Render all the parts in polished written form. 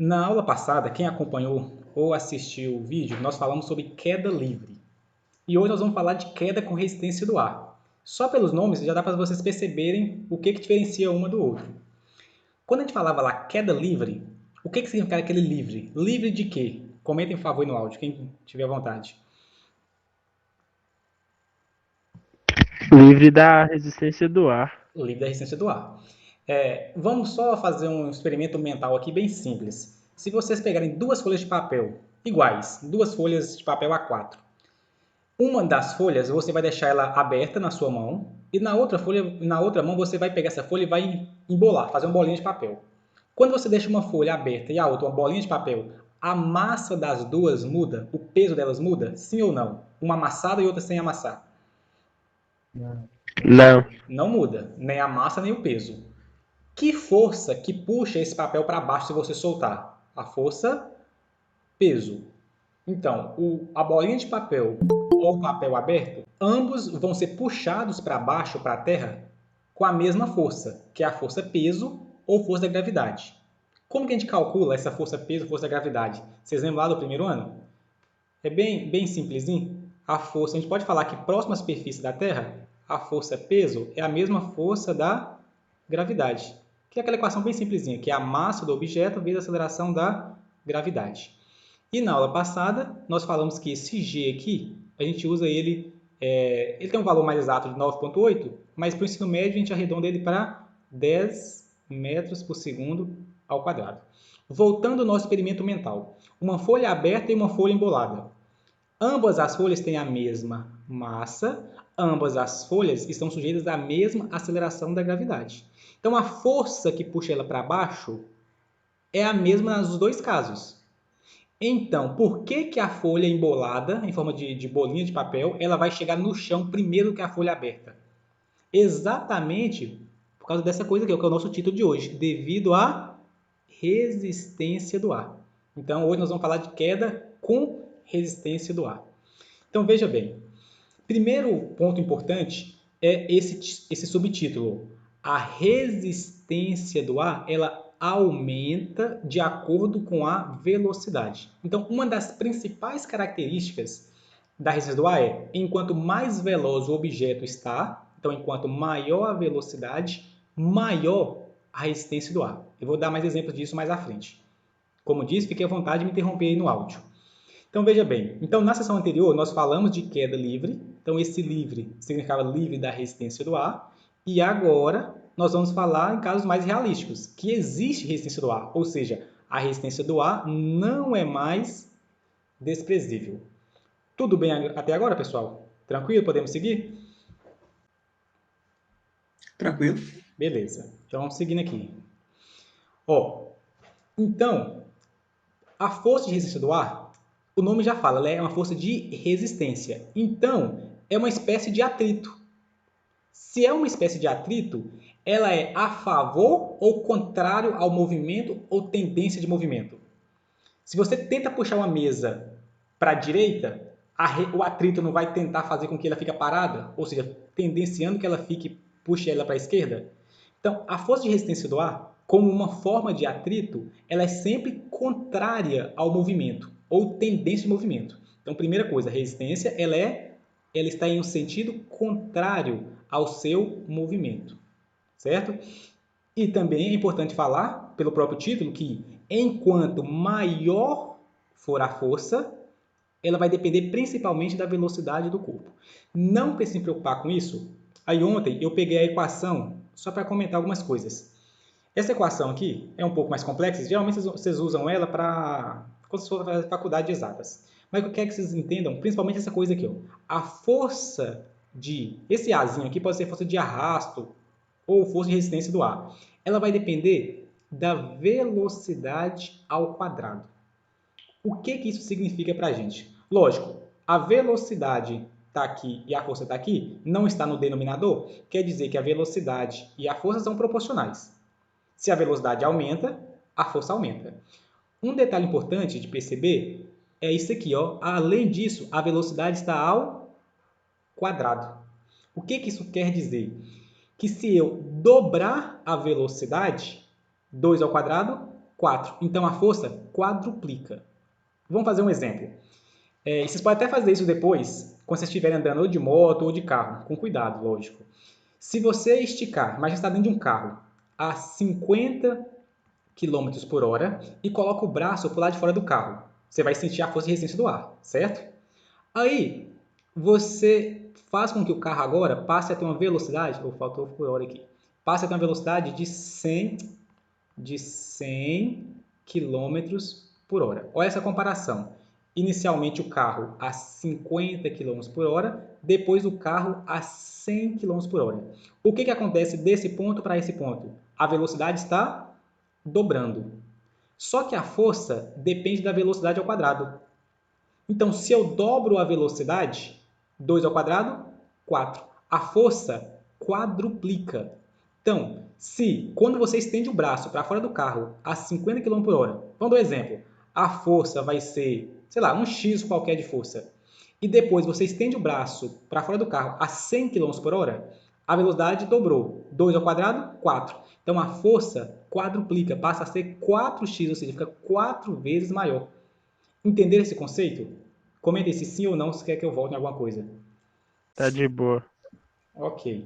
Na aula passada, quem acompanhou ou assistiu o vídeo, nós falamos sobre queda livre. E hoje nós vamos falar de queda com resistência do ar. Só pelos nomes já dá para vocês perceberem o que diferencia uma do outro. Quando a gente falava lá queda livre, o que significa aquele livre? Livre de quê? Comentem, por favor, no áudio, quem tiver vontade. Livre da resistência do ar. Livre da resistência do ar. Vamos só fazer um experimento mental aqui bem simples. Se vocês pegarem duas folhas de papel iguais, duas folhas de papel A4, uma das folhas você vai deixar ela aberta na sua mão e na outra mão você vai pegar essa folha e vai embolar, fazer uma bolinha de papel. Quando você deixa uma folha aberta e a outra uma bolinha de papel, a massa das duas muda? O peso delas muda? Sim ou não? Uma amassada e outra sem amassar? Não. Não muda, nem a massa nem o peso. Que força que puxa esse papel para baixo se você soltar? A força peso. Então, a bolinha de papel ou o papel aberto, ambos vão ser puxados para baixo, para a terra, com a mesma força, que é a força peso ou força da gravidade. Como que a gente calcula essa força peso, força da gravidade? Vocês lembram lá do primeiro ano? É bem simplesinho. A força, a gente pode falar que próxima à superfície da Terra, a força peso é a mesma força da gravidade. Que é aquela equação bem simplesinha, que é a massa do objeto vezes a aceleração da gravidade. E na aula passada, nós falamos que esse G aqui, a gente usa ele, ele tem um valor mais exato de 9,8, mas para o ensino médio a gente arredonda ele para 10 metros por segundo ao quadrado. Voltando ao nosso experimento mental. Uma folha aberta e uma folha embolada. Ambas as folhas têm a mesma massa, ambas as folhas estão sujeitas à mesma aceleração da gravidade. Então, a força que puxa ela para baixo é a mesma nos dois casos. Então, por que a folha embolada, em forma de bolinha de papel, ela vai chegar no chão primeiro que a folha aberta? Exatamente por causa dessa coisa aqui, que é o nosso título de hoje, devido à resistência do ar. Então, hoje nós vamos falar de queda com resistência do ar. Então, veja bem, primeiro ponto importante é esse subtítulo. A resistência do ar, ela aumenta de acordo com a velocidade. Então, uma das principais características da resistência do ar é, enquanto mais veloz o objeto está, então, enquanto maior a velocidade, maior a resistência do ar. Eu vou dar mais exemplos disso mais à frente. Como disse, fique à vontade de me interromper aí no áudio. Então, veja bem. Então, na sessão anterior, nós falamos de queda livre. Então, esse livre significava livre da resistência do ar. E agora, nós vamos falar em casos mais realísticos, que existe resistência do ar. Ou seja, a resistência do ar não é mais desprezível. Tudo bem até agora, pessoal? Tranquilo? Podemos seguir? Tranquilo. Beleza. Então, vamos seguindo aqui. Então, a força de resistência do ar, o nome já fala, ela é uma força de resistência. Então, é uma espécie de atrito. Se é uma espécie de atrito, ela é a favor ou contrário ao movimento ou tendência de movimento. Se você tenta puxar uma mesa para a direita, o atrito não vai tentar fazer com que ela fique parada, ou seja, tendenciando que ela puxe ela para a esquerda. Então, a força de resistência do ar, como uma forma de atrito, ela é sempre contrária ao movimento ou tendência de movimento. Então, primeira coisa, a resistência ela está em um sentido contrário ao seu movimento, certo? E também é importante falar, pelo próprio título, que enquanto maior for a força, ela vai depender principalmente da velocidade do corpo. Não precisa se preocupar com isso. Aí ontem eu peguei a equação só para comentar algumas coisas. Essa equação aqui é um pouco mais complexa, geralmente vocês usam ela para quando vocês for fazer faculdade de exatas. Mas eu quero que vocês entendam, principalmente essa coisa aqui. A força esse Azinho aqui pode ser força de arrasto ou força de resistência do ar. Ela vai depender da velocidade ao quadrado. O que isso significa para a gente? Lógico, a velocidade está aqui e a força está aqui, não está no denominador, quer dizer que a velocidade e a força são proporcionais. Se a velocidade aumenta, a força aumenta. Um detalhe importante de perceber é isso aqui, ó. Além disso, a velocidade está ao quadrado. O que isso quer dizer? Que se eu dobrar a velocidade, 2 ao quadrado 4. Então, a força quadruplica. Vamos fazer um exemplo. Vocês podem até fazer isso depois, quando vocês estiverem andando ou de moto ou de carro, com cuidado, lógico. Se você esticar, mas está dentro de um carro, a 50 km por hora e coloca o braço para o lado de fora do carro, você vai sentir a força de resistência do ar, certo? Aí, você faz com que o carro agora passe a ter uma velocidade, faltou por hora aqui, passe a ter uma velocidade de 100 km por hora. Olha essa comparação. Inicialmente o carro a 50 km por hora, depois o carro a 100 km por hora. O que acontece desse ponto para esse ponto? A velocidade está dobrando. Só que a força depende da velocidade ao quadrado. Então, se eu dobro a velocidade, 2 ao quadrado, 4. A força quadruplica. Então, se quando você estende o braço para fora do carro a 50 km por hora, vamos dar um exemplo, a força vai ser, sei lá, um X qualquer de força, e depois você estende o braço para fora do carro a 100 km por hora, a velocidade dobrou. 2 ao quadrado, 4. Então, a força quadruplica, passa a ser 4x, ou seja, fica 4 vezes maior. Entender esse conceito? Comenta se sim ou não, se quer que eu volte em alguma coisa. Tá de boa. Ok.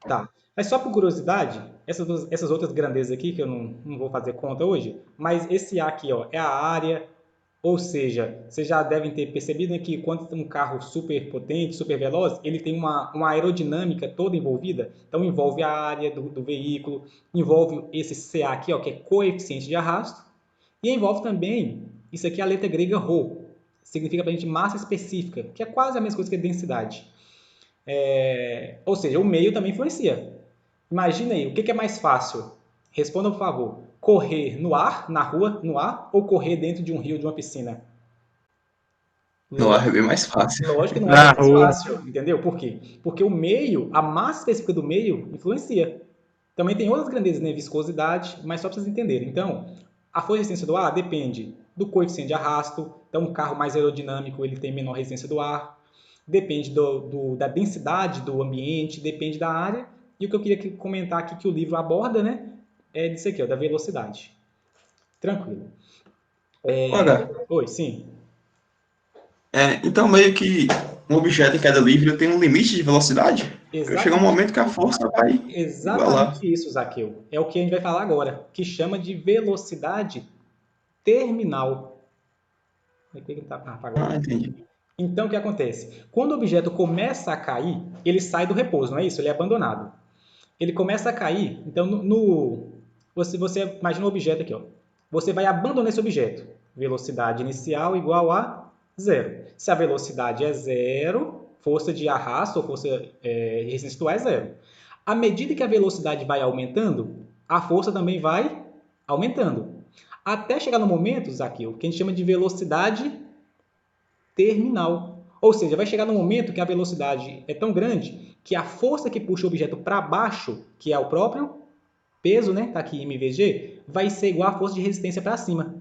Tá. Mas só por curiosidade, essas outras grandezas aqui, que eu não vou fazer conta hoje, mas esse A aqui ó, é a área, ou seja, vocês já devem ter percebido que quando um carro super potente, super veloz, ele tem uma aerodinâmica toda envolvida. Então, envolve a área do veículo, envolve esse CA aqui, ó, que é coeficiente de arrasto, e envolve também, isso aqui é a letra grega ρ, significa para a gente massa específica, que é quase a mesma coisa que densidade. Ou seja, o meio também influencia. Imagina aí, o que é mais fácil? Responda, por favor. Correr no ar, na rua, no ar, ou correr dentro de um rio, de uma piscina? No ar é Lógico, bem mais fácil. lógico que não é Na bem mais rua. fácil, entendeu? Por quê? Porque o meio, a massa específica do meio, influencia. Também tem outras grandezas, né? Viscosidade, mas só para vocês entenderem. Então, a força de resistência do ar depende do coeficiente de arrasto. Então, um carro mais aerodinâmico, ele tem menor resistência do ar. Depende da densidade do ambiente, depende da área. E o que eu queria comentar aqui que o livro aborda, né? É disso aqui, ó, da velocidade. Tranquilo. Olha, Oi, sim. então meio que um objeto em queda livre tem um limite de velocidade? Porque chega um Exatamente, momento que a força vai igualar. exatamente isso, Zaqueu. É o que a gente vai falar agora, que chama de velocidade terminal. Apagou Ah, aqui. entendi. Então, o que acontece? Quando o objeto começa a cair, ele sai do repouso, não é isso? Ele é abandonado. Ele começa a cair, então você imagina um objeto aqui, ó. Você vai abandonar esse objeto. Velocidade inicial igual a zero. Se a velocidade é zero, força de arrasto ou força resistência do ar é zero. À medida que a velocidade vai aumentando, a força também vai aumentando. Até chegar no momento, Zaqueu, que a gente chama de velocidade terminal. Ou seja, vai chegar no momento que a velocidade é tão grande que a força que puxa o objeto para baixo, que é o próprio peso, né? Tá aqui mvg, vai ser igual à força de resistência para cima.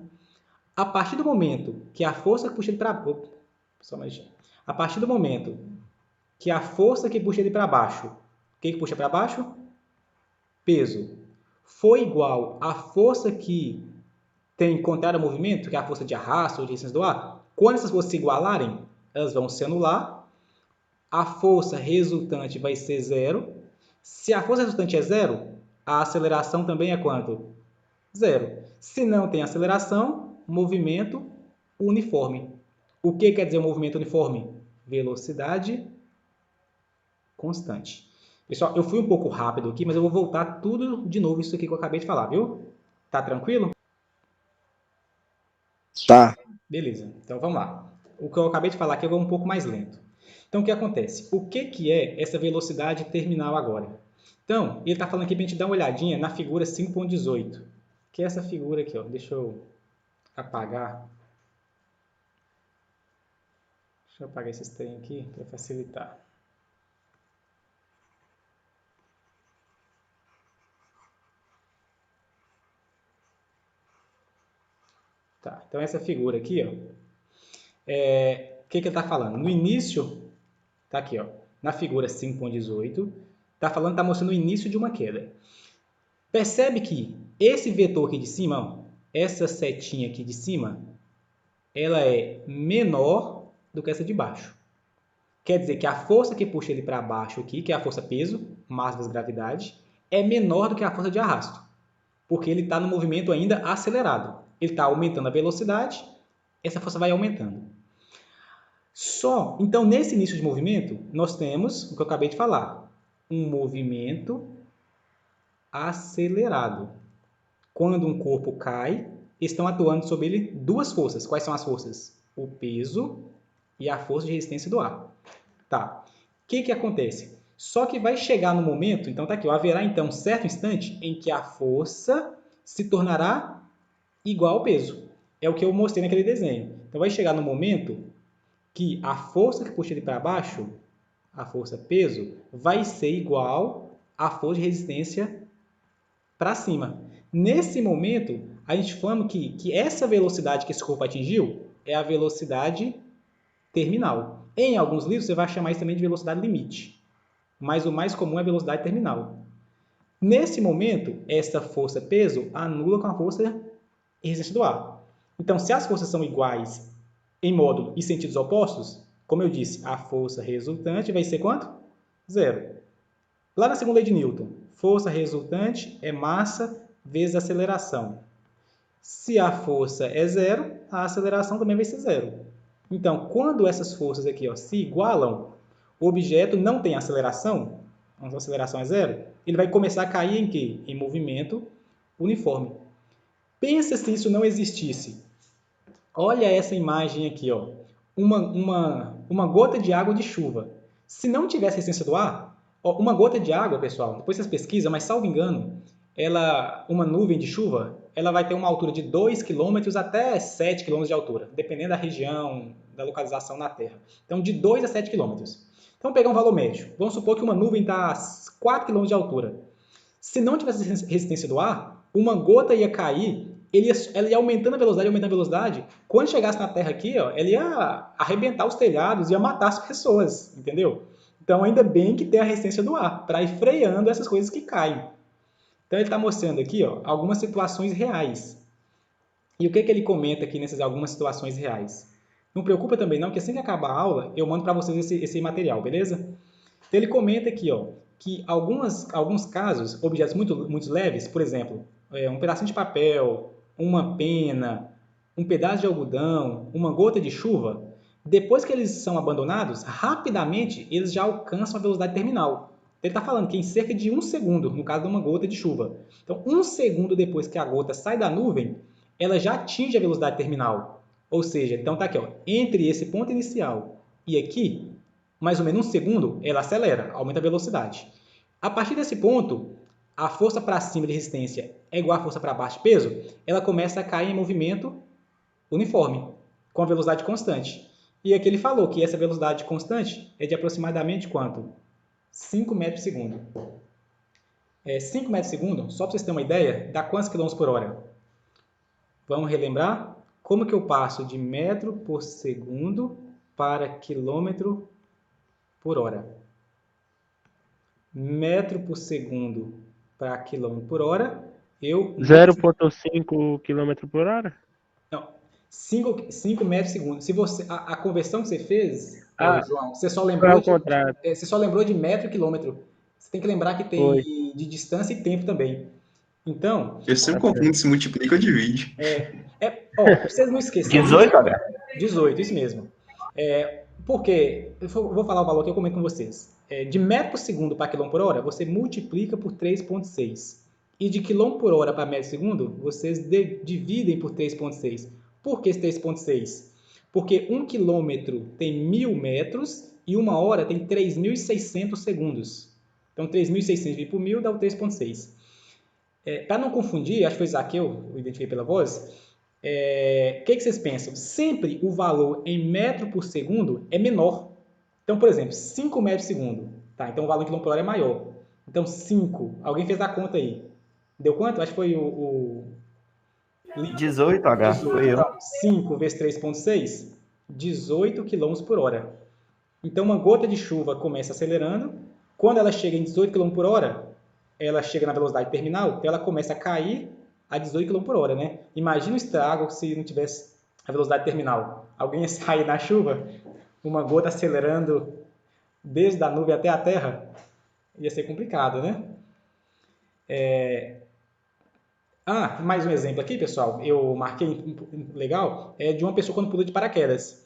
A partir do momento que a força que puxa ele para a partir do momento que a força que puxa ele para baixo, o que puxa para baixo? Peso. Foi igual à força que tem contrário ao movimento, que é a força de arrasto ou de resistência do ar, quando essas forças se igualarem, elas vão se anular, a força resultante vai ser zero. Se a força resultante é zero, a aceleração também é quanto? Zero. Se não tem aceleração, movimento uniforme. O que quer dizer o movimento uniforme? Velocidade constante. Pessoal, eu fui um pouco rápido aqui, mas eu vou voltar tudo de novo isso aqui que eu acabei de falar, viu? Tá tranquilo? Tá. Beleza, então vamos lá. O que eu acabei de falar aqui eu vou um pouco mais lento. Então, o que acontece? O que é essa velocidade terminal agora? Então, ele está falando aqui para a gente dar uma olhadinha na figura 5.18, que é essa figura aqui. Ó. Deixa eu apagar. Deixa eu apagar esse trem aqui para facilitar. Tá, então essa figura aqui, ó, o que ele está falando? No início, tá aqui, ó, na figura 5.18, está mostrando o início de uma queda. Percebe que esse vetor aqui de cima, ó, essa setinha aqui de cima, ela é menor do que essa de baixo. Quer dizer que a força que puxa ele para baixo aqui, que é a força peso, massa vezes gravidade, é menor do que a força de arrasto, porque ele está no movimento ainda acelerado. Ele está aumentando a velocidade, essa força vai aumentando. Então, nesse início de movimento, nós temos o que eu acabei de falar, um movimento acelerado. Quando um corpo cai, estão atuando sobre ele duas forças. Quais são as forças? O peso e a força de resistência do ar. Tá. O que acontece? Só que vai chegar no momento, então tá aqui, haverá então um certo instante em que a força se tornará igual ao peso. É o que eu mostrei naquele desenho. Então vai chegar no momento que a força que puxa ele para baixo, a força peso, vai ser igual à força de resistência para cima. Nesse momento, a gente fala que essa velocidade que esse corpo atingiu é a velocidade terminal. Em alguns livros, você vai chamar isso também de velocidade limite, mas o mais comum é a velocidade terminal. Nesse momento, essa força-peso anula com a força resistência do ar. Então, se as forças são iguais em módulo e sentidos opostos, como eu disse, a força resultante vai ser quanto? Zero. Lá na segunda lei de Newton, força resultante é massa vezes aceleração. Se a força é zero, a aceleração também vai ser zero. Então, quando essas forças aqui se igualam, o objeto não tem aceleração, a aceleração é zero, ele vai começar a cair em quê? Em movimento uniforme. Pensa se isso não existisse. Olha essa imagem aqui, uma gota de água de chuva. Se não tivesse resistência do ar, uma gota de água, pessoal, depois vocês pesquisam, mas salvo engano, uma nuvem de chuva, ela vai ter uma altura de 2 km até 7 km de altura, dependendo da região, da localização na Terra. Então, de 2 a 7 km. Então, vamos pegar um valor médio. Vamos supor que uma nuvem está a 4 km de altura. Se não tivesse resistência do ar, uma gota ia cair, ela ia aumentando a velocidade. Quando chegasse na Terra aqui, ela ia arrebentar os telhados, ia matar as pessoas, entendeu? Então, ainda bem que tem a resistência do ar, para ir freando essas coisas que caem. Então, ele está mostrando aqui algumas situações reais. E o que ele comenta aqui nessas algumas situações reais? Não preocupa também não, que assim que acabar a aula, eu mando para vocês esse material, beleza? Então, ele comenta aqui que alguns casos, objetos muito leves, por exemplo, um pedacinho de papel, uma pena, um pedaço de algodão, uma gota de chuva, depois que eles são abandonados, rapidamente eles já alcançam a velocidade terminal. Ele está falando que em cerca de 1 segundo, no caso de uma gota de chuva. Então, 1 segundo depois que a gota sai da nuvem, ela já atinge a velocidade terminal. Ou seja, então está aqui, entre esse ponto inicial e aqui, mais ou menos 1 segundo, ela acelera, aumenta a velocidade. A partir desse ponto, a força para cima de resistência é igual à força para baixo de peso, ela começa a cair em movimento uniforme, com a velocidade constante. E aqui ele falou que essa velocidade constante é de aproximadamente quanto? 5 metros por segundo. 5 metros por segundo, só para vocês terem uma ideia, dá quantos quilômetros por hora? Vamos relembrar? Como que eu passo de metro por segundo para quilômetro por hora? Metro por segundo para quilômetro por hora, 0,5 km por hora? Não, 5 metros por segundo. Se você, a conversão que você fez, João, você só lembrou de metro e quilômetro. Você tem que lembrar que tem de distância e tempo também. Então... Eu sempre confundo se multiplica ou divide. Pra vocês não esquecerem... 18H. 18, isso mesmo. Porque, eu vou falar o valor que eu comento com vocês. De metro por segundo para quilômetro por hora, você multiplica por 3,6. E de quilômetro por hora para metro por segundo, vocês dividem por 3,6. Por que esse 3,6? Porque 1 quilômetro tem 1.000 metros e 1 hora tem 3.600 segundos. Então, 3.600 dividido por 1.000 dá o 3,6. Para não confundir, acho que foi Zaqueu, eu identifiquei pela voz, o que vocês pensam? Sempre o valor em metro por segundo é menor. Então, por exemplo, 5 metros por segundo. Tá? Então, o valor em quilômetro por hora é maior. Então, 5. Alguém fez a conta aí. Deu quanto? Acho que foi o 18H, foi eu. Então, 5 vezes 3,6, 18 km por hora. Então, uma gota de chuva começa acelerando. Quando ela chega em 18 km por hora, ela chega na velocidade terminal, ela começa a cair a 18 km por hora, né? Imagina o estrago se não tivesse a velocidade terminal. Alguém ia sair na chuva, uma gota acelerando desde a nuvem até a terra, ia ser complicado, né? Mais um exemplo aqui, pessoal, eu marquei legal, é de uma pessoa quando pula de paraquedas.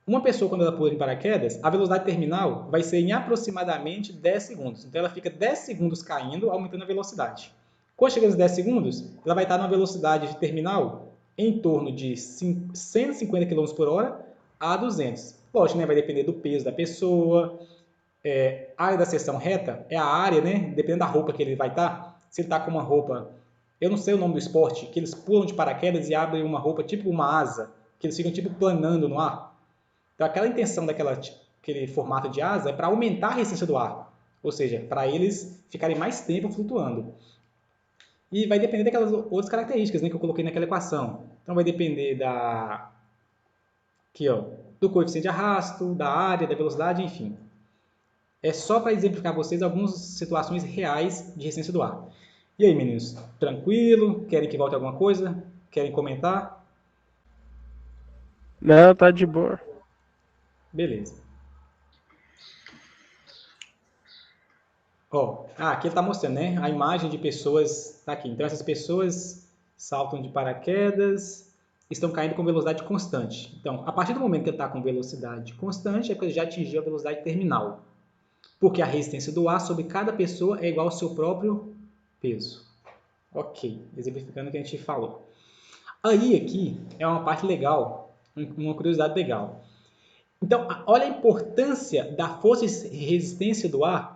Uma pessoa quando ela pula de paraquedas, a velocidade terminal vai ser em aproximadamente 10 segundos. Então ela fica 10 segundos caindo, aumentando a velocidade. Quando chega nos 10 segundos, ela vai estar numa velocidade terminal em torno de 150 km por hora a 200. Lógico, né? Vai depender do peso da pessoa. A área da seção reta é a área, né? Dependendo da roupa que ele vai estar. Se ele está com uma roupa, eu não sei o nome do esporte, que eles pulam de paraquedas e abrem uma roupa tipo uma asa, que eles ficam tipo planando no ar. Então aquela intenção daquele formato de asa é para aumentar a resistência do ar. Ou seja, para eles ficarem mais tempo flutuando. E vai depender daquelas outras características, né, que eu coloquei naquela equação. Então vai depender aqui, ó, do coeficiente de arrasto, da área, da velocidade, enfim. É só para exemplificar a vocês algumas situações reais de resistência do ar. E aí, meninos? Tranquilo? Querem que volte alguma coisa? Querem comentar? Não, tá de boa. Beleza. Aqui ele está mostrando, né? A imagem de pessoas está aqui. Então, essas pessoas saltam de paraquedas, estão caindo com velocidade constante. Então, a partir do momento que ele está com velocidade constante, é porque ele já atingiu a velocidade terminal. Porque a resistência do ar sobre cada pessoa é igual ao seu próprio peso. Ok, exemplificando o que a gente falou. Aí, aqui, é uma parte legal, uma curiosidade legal. Então, olha a importância da força e resistência do ar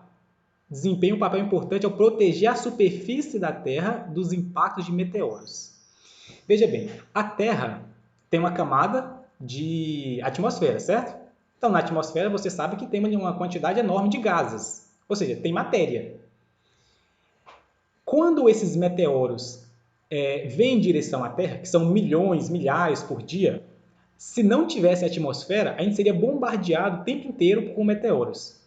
desempenha um papel importante ao proteger a superfície da Terra dos impactos de meteoros. Veja bem, a Terra tem uma camada de atmosfera, certo? Então, na atmosfera, você sabe que tem uma quantidade enorme de gases, ou seja, tem matéria. Quando esses meteoros vêm em direção à Terra, que são milhões, milhares por dia, se não tivesse atmosfera, a gente seria bombardeado o tempo inteiro com meteoros.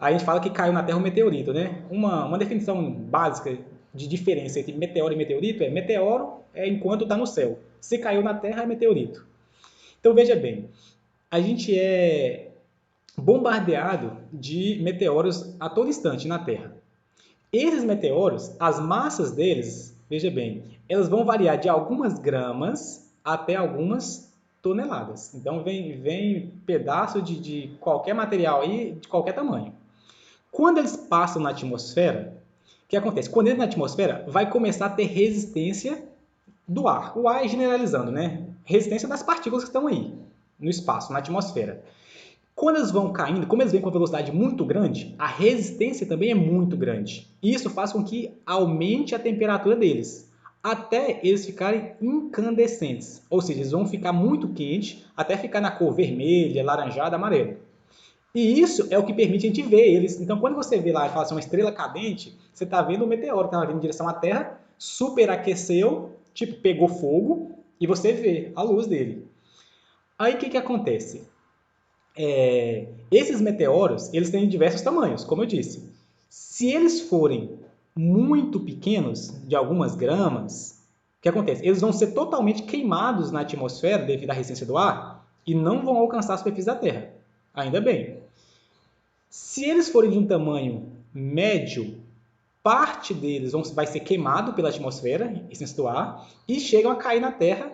Aí a gente fala que caiu na Terra um meteorito, né? Uma definição básica de diferença entre meteoro e meteorito é meteoro é enquanto está no céu. Se caiu na Terra, é meteorito. Então, veja bem, a gente é bombardeado de meteoros a todo instante na Terra. Esses meteoros, as massas deles, veja bem, elas vão variar de algumas gramas até algumas toneladas. Então, vem pedaço de qualquer material aí, de qualquer tamanho. Quando eles passam na atmosfera, o que acontece? Quando eles na atmosfera, vai começar a ter resistência do ar. O ar é generalizando, né? Resistência das partículas que estão aí, no espaço, na atmosfera. Quando eles vão caindo, como eles vêm com uma velocidade muito grande, a resistência também é muito grande. Isso faz com que aumente a temperatura deles, até eles ficarem incandescentes. Ou seja, eles vão ficar muito quentes, até ficar na cor vermelha, laranjada, amarela. E isso é o que permite a gente ver eles. Então, quando você vê lá e fala assim, uma estrela cadente, você está vendo um meteoro que estava vindo em direção à Terra, superaqueceu, tipo, pegou fogo, e você vê a luz dele. Aí, o que acontece? Esses meteoros, eles têm diversos tamanhos, como eu disse. Se eles forem muito pequenos, de algumas gramas, o que acontece? Eles vão ser totalmente queimados na atmosfera devido à resistência do ar e não vão alcançar a superfície da Terra. Ainda bem. Se eles forem de um tamanho médio, parte deles vai ser queimado pela atmosfera, essência do ar, e chegam a cair na Terra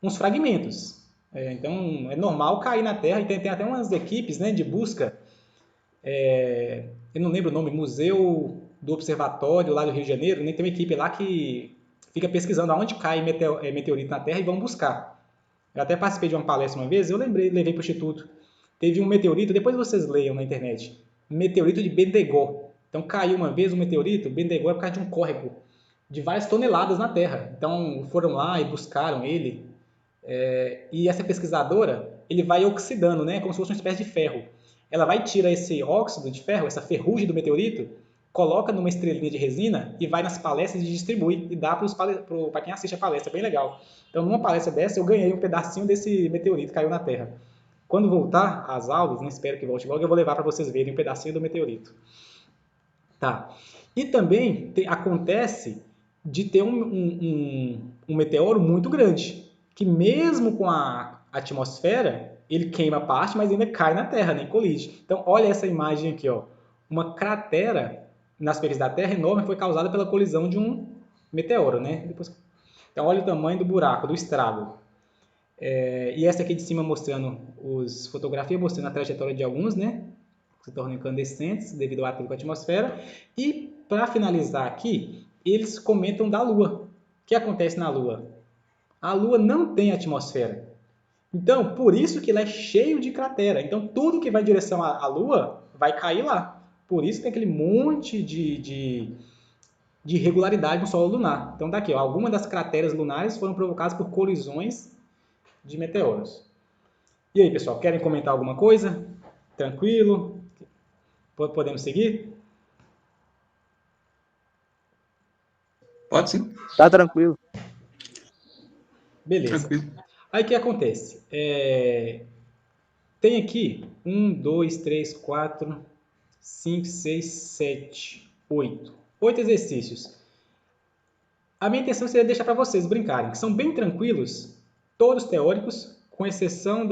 uns fragmentos. Então, é normal cair na Terra, e tem até umas equipes, né, de busca, eu não lembro o nome, Museu do Observatório lá do Rio de Janeiro, né, tem uma equipe lá que fica pesquisando aonde cai meteorito na Terra e vão buscar. Eu até participei de uma palestra uma vez, eu levei para o Instituto. Teve um meteorito, depois vocês leiam na internet, meteorito de Bendegó. Então caiu uma vez um meteorito, Bendegó é por causa de um córrego de várias toneladas na Terra. Então foram lá e buscaram ele. E essa pesquisadora, ele vai oxidando, né, como se fosse uma espécie de ferro. Ela vai tirar esse óxido de ferro, essa ferrugem do meteorito, coloca numa estrelinha de resina e vai nas palestras e distribui e dá para quem assiste a palestra, é bem legal. Então, numa palestra dessa, eu ganhei um pedacinho desse meteorito que caiu na Terra. Quando voltar às aulas, né, espero que volte logo, eu vou levar para vocês verem um pedacinho do meteorito. Tá. E também acontece de ter um meteoro muito grande, que mesmo com a atmosfera, ele queima parte, mas ainda cai na Terra, nem colide. Então, olha essa imagem aqui, ó. Uma cratera na superfície da Terra enorme foi causada pela colisão de um meteoro, né? Então, olha o tamanho do buraco, do estrago. E essa aqui de cima mostrando fotografia mostrando a trajetória de alguns, né? Se tornam incandescentes devido ao atrito com a atmosfera. E, para finalizar aqui, eles comentam da Lua. O que acontece na Lua? A Lua não tem atmosfera. Então, por isso que ela é cheio de cratera. Então, tudo que vai em direção à Lua vai cair lá. Por isso tem aquele monte de irregularidade no solo lunar. Então, daqui, ó, algumas das crateras lunares foram provocadas por colisões de meteoros. E aí, pessoal, querem comentar alguma coisa? Tranquilo? Podemos seguir? Pode sim. Tá tranquilo. Beleza. Tranquilo. Aí o que acontece? Tem aqui 1, 2, 3, 4, 5, 6, 7, 8. 8 exercícios. A minha intenção seria deixar para vocês brincarem, que são bem tranquilos, todos teóricos, com exceção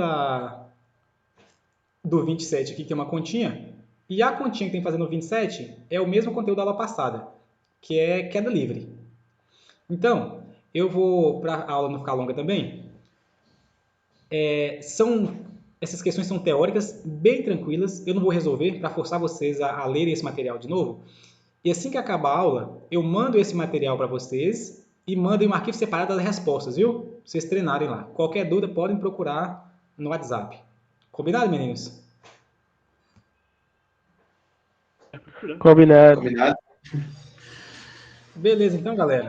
do 27 aqui, que é uma continha. E a continha que tem que fazer no 27 é o mesmo conteúdo da aula passada, que é queda livre. Então, eu vou, para a aula não ficar longa também, essas questões são teóricas, bem tranquilas, eu não vou resolver para forçar vocês a lerem esse material de novo. E assim que acabar a aula, eu mando esse material para vocês e mandem um arquivo separado das respostas, viu? Pra vocês treinarem lá. Qualquer dúvida, podem procurar no WhatsApp. Combinado, meninos? Combinado. Combinado? Beleza, então, galera.